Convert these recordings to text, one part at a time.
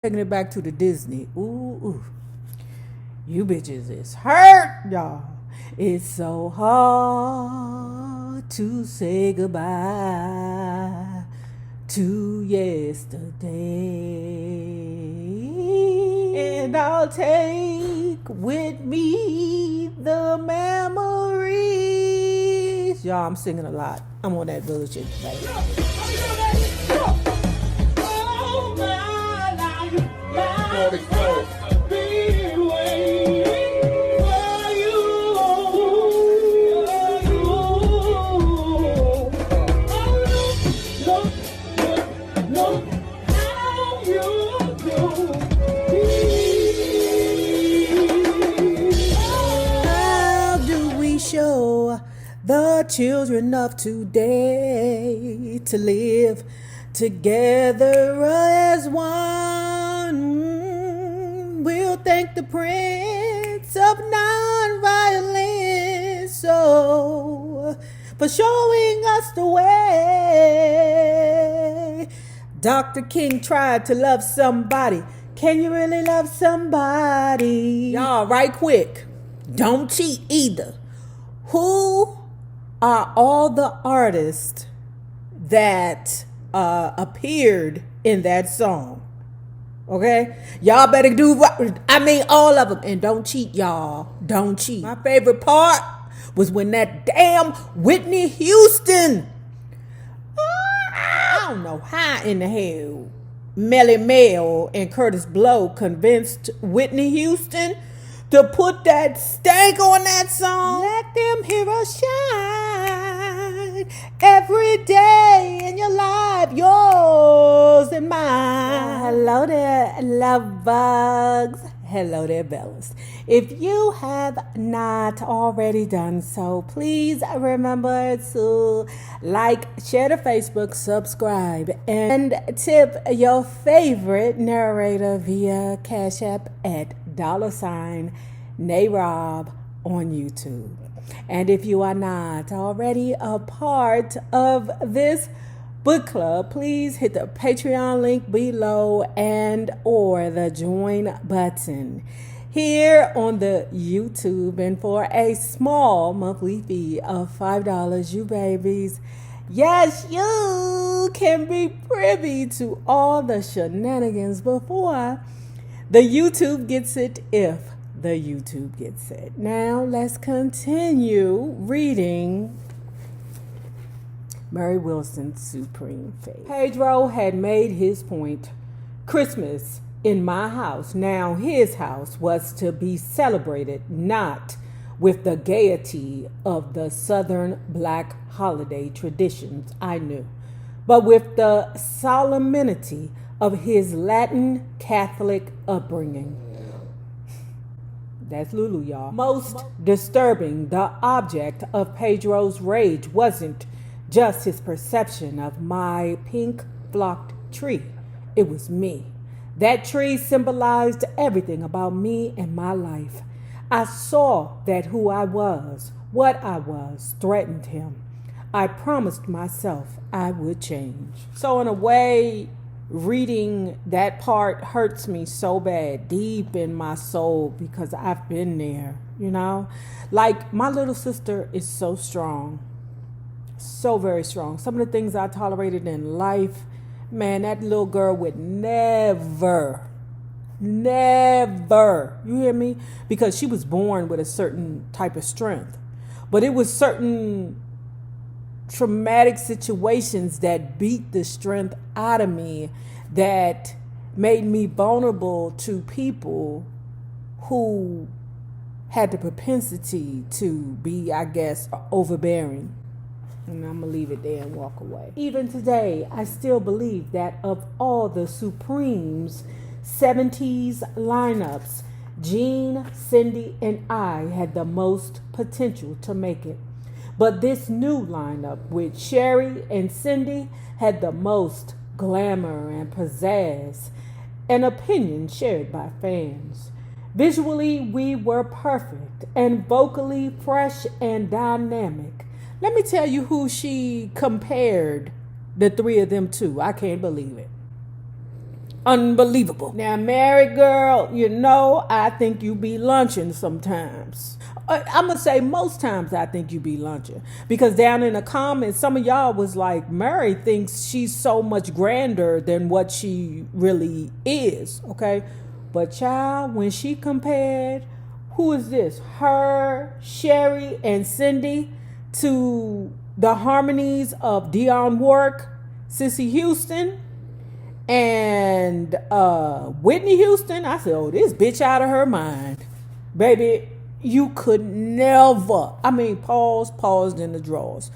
Taking it back to the Disney. Ooh. You bitches is hurt, y'all. It's so hard to say goodbye to yesterday. And I'll take with me the memories. Y'all, I'm singing a lot. I'm on that bullshit, baby. The children of today to live together as one. We'll thank the Prince of Nonviolence for showing us the way. Dr. King tried to love somebody. Can you really love somebody? Y'all, right quick, don't cheat either. Who are all the artists that appeared in that song? Okay? Y'all better do all of them. And don't cheat, y'all. Don't cheat. My favorite part was when that damn Whitney Houston, I don't know how in the hell Melly Mel and Curtis Blow convinced Whitney Houston to put that stank on that song. Let them hear us shine every day in your life, yours and mine. Hello there, love bugs. Hello there, Bellas. If you have not already done so, please remember to like, share the Facebook, subscribe, and tip your favorite narrator via Cash App at $NAROB on YouTube. And if you are not already a part of this book club, please hit the Patreon link below and or the join button here on the YouTube. And for a small monthly fee of $5, you babies, yes, you can be privy to all the shenanigans before the YouTube gets it, if the YouTube gets it. Now let's continue reading Mary Wilson's Supreme Fate. Pedro had made his point. Christmas in my house, now his house, was to be celebrated not with the gaiety of the Southern Black holiday traditions I knew, but with the solemnity of his Latin Catholic upbringing. That's Lulu, y'all. Most disturbing, the object of Pedro's rage wasn't just his perception of my pink flocked tree. It was me. That tree symbolized everything about me and my life. I saw that who I was, what I was, threatened him. I promised myself I would change. So in a way, reading that part hurts me so bad, deep in my soul, because I've been there, you know? Like, my little sister is so strong. So very strong. Some of the things I tolerated in life, man, that little girl would never, you hear me? Because she was born with a certain type of strength. But it was certain traumatic situations that beat the strength out of me, that made me vulnerable to people who had the propensity to be, I guess, overbearing. And I'm going to leave it there and walk away. Even today, I still believe that of all the Supremes' 70s lineups, Jean, Cindy, and I had the most potential to make it. But this new lineup with Sherry and Cindy had the most glamour and pizzazz, an opinion shared by fans. Visually, we were perfect, and vocally fresh and dynamic. Let me tell you who she compared the three of them to. I can't believe it. Unbelievable. Now, Mary girl, you know, I think you be lunching sometimes. I'm going to say most times I think you be lunching. Because down in the comments, some of y'all was like, Mary thinks she's so much grander than what she really is. Okay? But child, when she compared, who is this? Her, Sherry, and Cindy to the harmonies of Dionne Warwick, Whitney Houston, and Whitney Houston. I said, oh, this bitch out of her mind. Baby, you could never. I mean, paused in the drawers.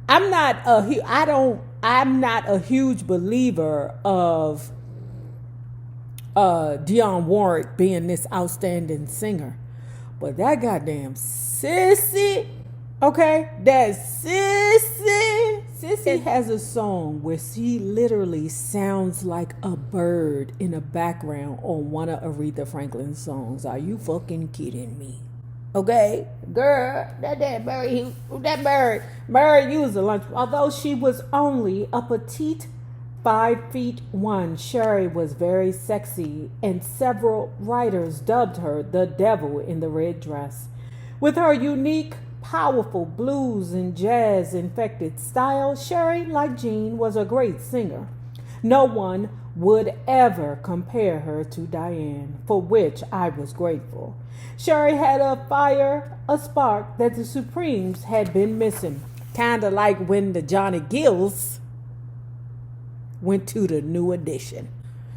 I'm not a huge believer of Dionne Warwick being this outstanding singer. But that goddamn sissy, okay? That sissy. Sissy has a song where she literally sounds like a bird in the background on one of Aretha Franklin's songs. Are you fucking kidding me? Okay? Girl, Mary used a lunch. Although she was only a petite 5'1", Sherry was very sexy, and several writers dubbed her the devil in the red dress. With her unique, powerful blues and jazz-infected style, Sherry, like Jean, was a great singer. No one would ever compare her to Diane, for which I was grateful. Sherry had a fire, a spark that the Supremes had been missing. Kind of like when the Johnny Gills went to the New Edition.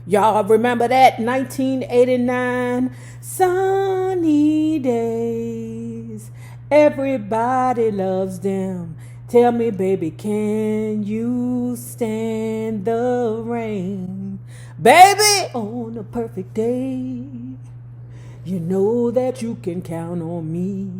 Y'all remember that? 1989. Sunny days. Everybody loves them. Tell me, baby, can you stand the rain? Baby, on a perfect day, you know that you can count on me.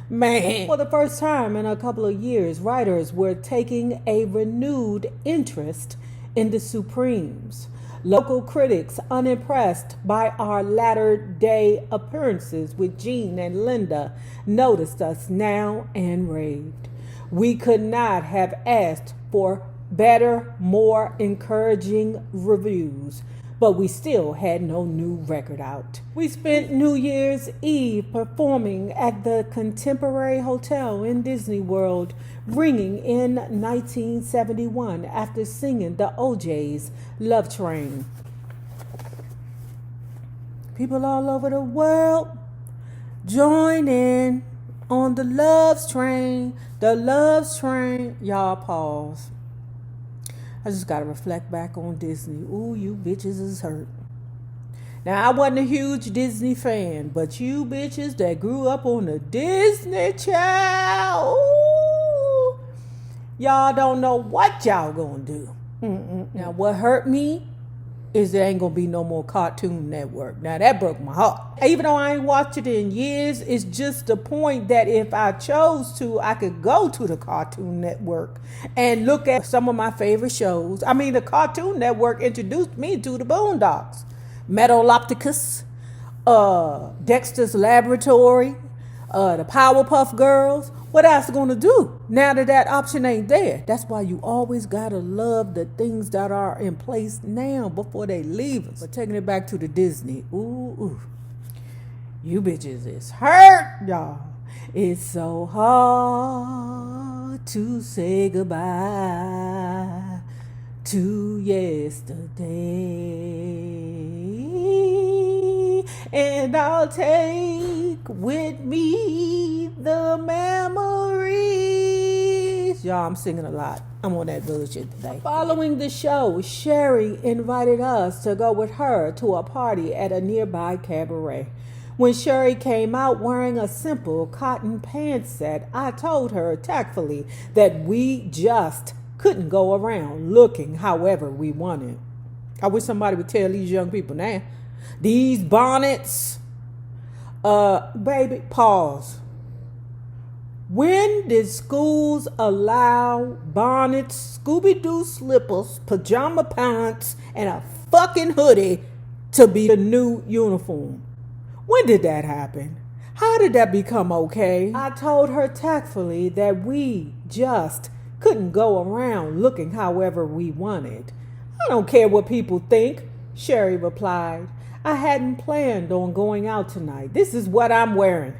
Man, for the first time in a couple of years, writers were taking a renewed interest in the Supremes. Local critics, unimpressed by our latter-day appearances with Jean and Linda, noticed us now and raved. We could not have asked for better, more encouraging reviews, but we still had no new record out. We spent New Year's Eve performing at the Contemporary Hotel in Disney World, ringing in 1971 after singing the OJ's Love Train. People all over the world join in on the Love Train, the Love Train. Y'all pause. I just got to reflect back on Disney. Ooh, you bitches is hurt. Now, I wasn't a huge Disney fan, but you bitches that grew up on the Disney Channel, ooh, y'all don't know what y'all gonna do. Now, what hurt me is there ain't gonna be no more Cartoon Network. Now, that broke my heart. Even though I ain't watched it in years, it's just the point that if I chose to, I could go to the Cartoon Network and look at some of my favorite shows. I mean, the Cartoon Network introduced me to the Boondocks, Metallopticus, Dexter's Laboratory, the Powerpuff Girls. What else gonna do now that that option ain't there? That's why you always gotta love the things that are in place now before they leave us. But taking it back to the Disney, ooh, you bitches is hurt, y'all. It's so hard to say goodbye to yesterday, and I'll take with me the memories. Y'all, I'm singing a lot. I'm on that bullshit today. Following the show, Sherry invited us to go with her to a party at a nearby cabaret. When Sherry came out wearing a simple cotton pants set, I told her tactfully that we just couldn't go around looking however we wanted. I wish somebody would tell these young people now. These bonnets, baby, pause. When did schools allow bonnets, Scooby-Doo slippers, pajama pants, and a fucking hoodie to be the new uniform? When did that happen? How did that become okay? I told her tactfully that we just couldn't go around looking however we wanted. I don't care what people think. Sherry replied. I hadn't planned on going out tonight. This is what I'm wearing.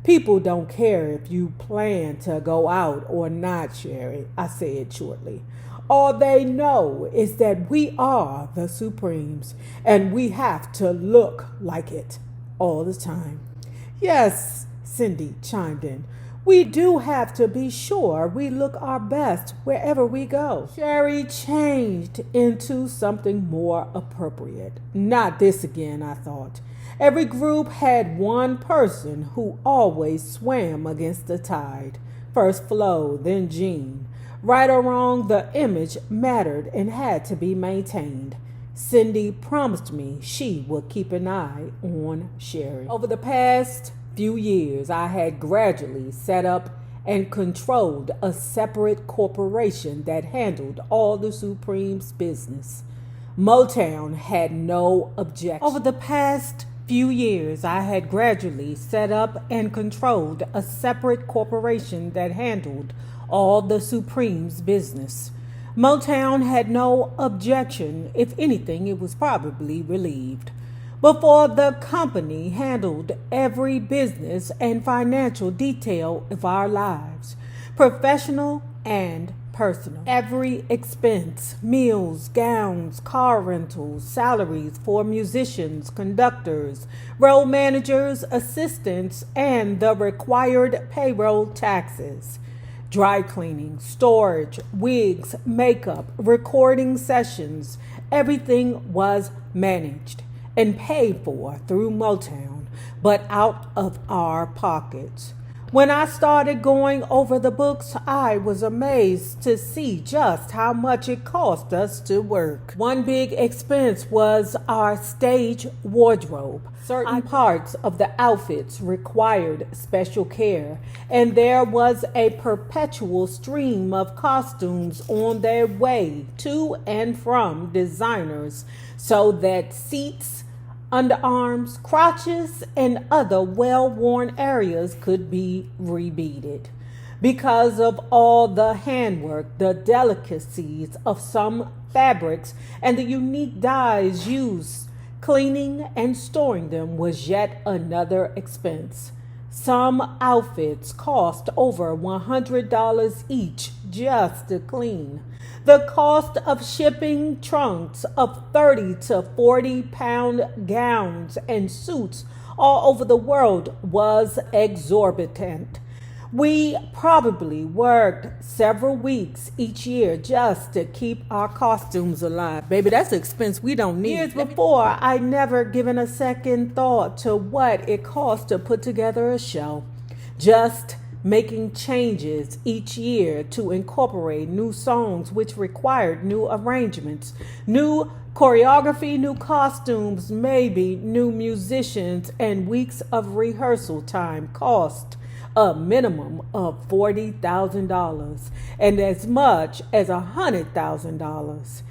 People don't care if you plan to go out or not, Sherry, I said shortly. All they know is that we are the Supremes, and we have to look like it all the time. Yes, Cindy chimed in. We do have to be sure we look our best wherever we go. Sherry changed into something more appropriate. Not this again, I thought. Every group had one person who always swam against the tide. First Flo, then Jean. Right or wrong, the image mattered and had to be maintained. Cindy promised me she would keep an eye on Sherry. Over the past few years, I had gradually set up and controlled a separate corporation that handled all the Supremes' business. Motown had no objection. Over the past few years, I had gradually set up and controlled a separate corporation that handled all the Supremes' business. Motown had no objection. If anything, it was probably relieved. Before the company handled every business and financial detail of our lives, professional and personal. Every expense, meals, gowns, car rentals, salaries for musicians, conductors, road managers, assistants, and the required payroll taxes. Dry cleaning, storage, wigs, makeup, recording sessions, everything was managed and paid for through Motown, but out of our pockets. When I started going over the books, I was amazed to see just how much it cost us to work. One big expense was our stage wardrobe. Certain parts of the outfits required special care, and there was a perpetual stream of costumes on their way to and from designers so that seats, underarms, crotches, and other well-worn areas could be rebeaded. Because of all the handwork, the delicacies of some fabrics, and the unique dyes used, cleaning and storing them was yet another expense. Some outfits cost over $100 each just to clean. The cost of shipping trunks of 30 to 40-pound gowns and suits all over the world was exorbitant. We probably worked several weeks each year just to keep our costumes alive. Baby, that's an expense we don't need. Years before, I'd never given a second thought to what it cost to put together a show. Just making changes each year to incorporate new songs which required new arrangements, new choreography, new costumes, maybe new musicians, and weeks of rehearsal time cost a minimum of $40,000 and as much as $100,000.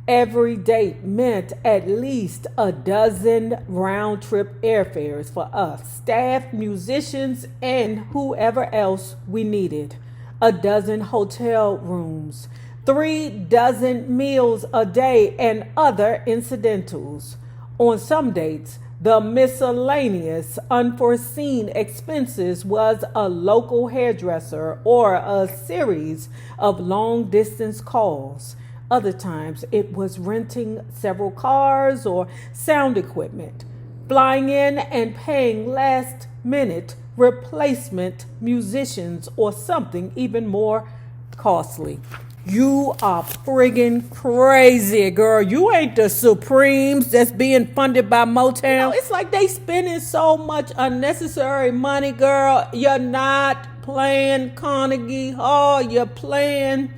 Every date meant at least a dozen round-trip airfares for us, staff, musicians, and whoever else we needed. A dozen hotel rooms, 3 dozen meals a day, and other incidentals. On some dates, the miscellaneous unforeseen expenses was a local hairdresser or a series of long-distance calls. Other times it was renting several cars or sound equipment, flying in and paying last-minute replacement musicians, or something even more costly. You are friggin' crazy, girl. You ain't the Supremes that's being funded by Motown. You know, it's like they spending so much unnecessary money, girl. You're not playing Carnegie Hall. You're playing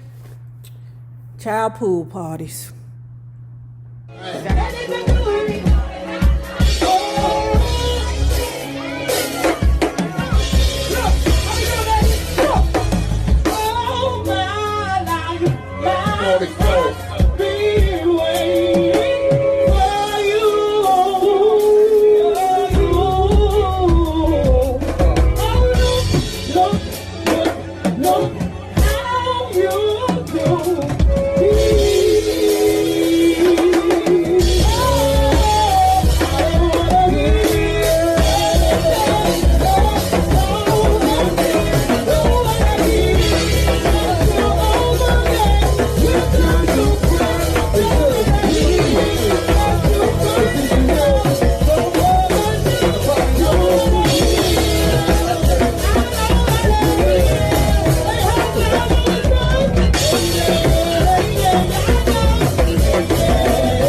child pool parties. Right.